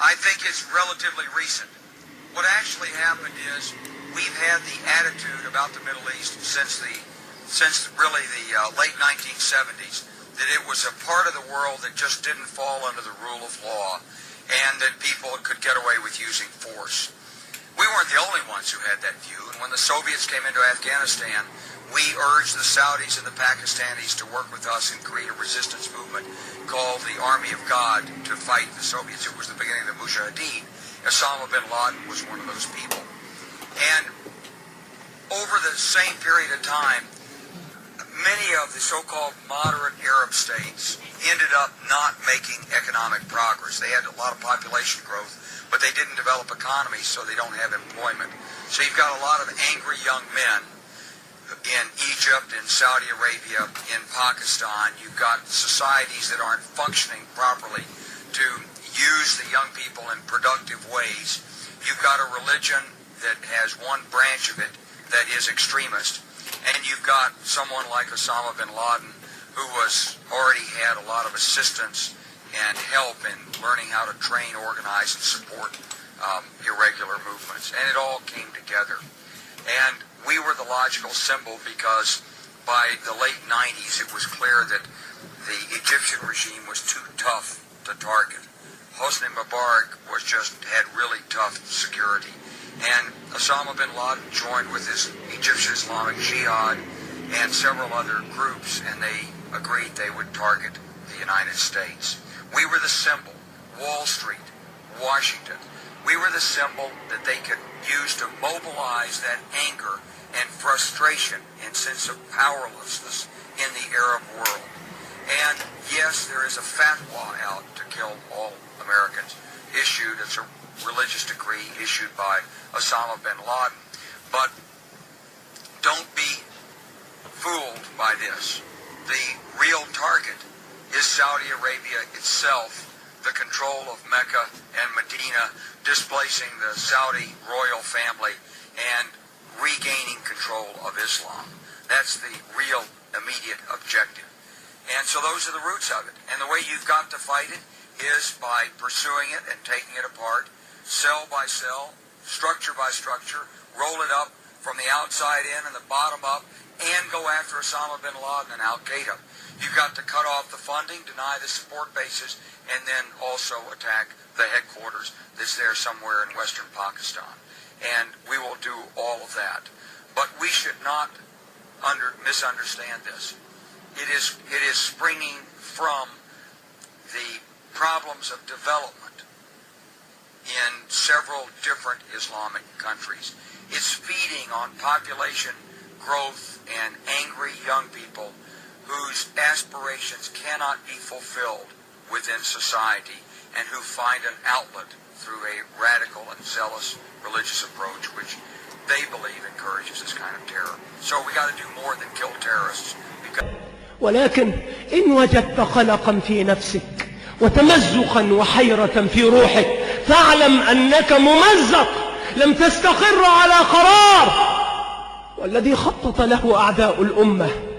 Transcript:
I think it's relatively recent. What actually happened is we've had the attitude about the Middle East since really the late 1970s that it was a part of the world that just didn't fall under the rule of law and that people could get away with using force. We weren't the only ones who had that view, and when the Soviets came into Afghanistan, we urged the Saudis and the Pakistanis to work with us and create a resistance movement called the Army of God to fight the Soviets. It was the beginning of the Mujahideen. Osama bin Laden was one of those people. And over the same period of time, many of the so-called moderate Arab states ended up not making economic progress. They had a lot of population growth, but they didn't develop economies, so they don't have employment. So you've got a lot of angry young men in Egypt, in Saudi Arabia, in Pakistan. You've got societies that aren't functioning properly to use the young people in productive ways. You've got a religion that has one branch of it that is extremist. And you've got someone like Osama bin Laden who already had a lot of assistance and help in learning how to train, organize, and support irregular movements. And it all came together. And we were the logical symbol because by the late 90s it was clear that the Egyptian regime was too tough to target. Hosni Mubarak had really tough security. And Osama bin Laden joined with his Egyptian Islamic Jihad and several other groups, and they agreed they would target the United States. We were the symbol. Wall Street, Washington. We were the symbol that they could use to mobilize that anger and frustration and sense of powerlessness in the Arab world. And yes, there is a fatwa out to kill all Americans issued. It's a religious decree issued by Osama bin Laden. But don't be fooled by this. The real target is Saudi Arabia itself, the control of Mecca and Medina, displacing the Saudi royal family and regaining control of Islam. That's the real immediate objective. And so those are the roots of it. And the way you've got to fight it is by pursuing it and taking it apart, cell by cell, structure by structure, roll it up from the outside in and the bottom up, and go after Osama bin Laden and Al-Qaeda. You've got to cut off the funding, deny the support bases, and then also attack the headquarters that's there somewhere in western Pakistan. And we will do all of that. But we should not misunderstand this. It is springing from the problems of development in several different Islamic countries. It's feeding on population growth and angry young people whose aspirations cannot be fulfilled within society and who find an outlet through a radical and zealous religious approach which they believe encourages this kind of terror. So we got to do more than kill terrorists. ولكن إن وجدت قلقا في نفسك وتمزقا وحيرة في روحك فاعلم أنك ممزق لم تستقر على قرار، والذي خطط له أعداء الأمة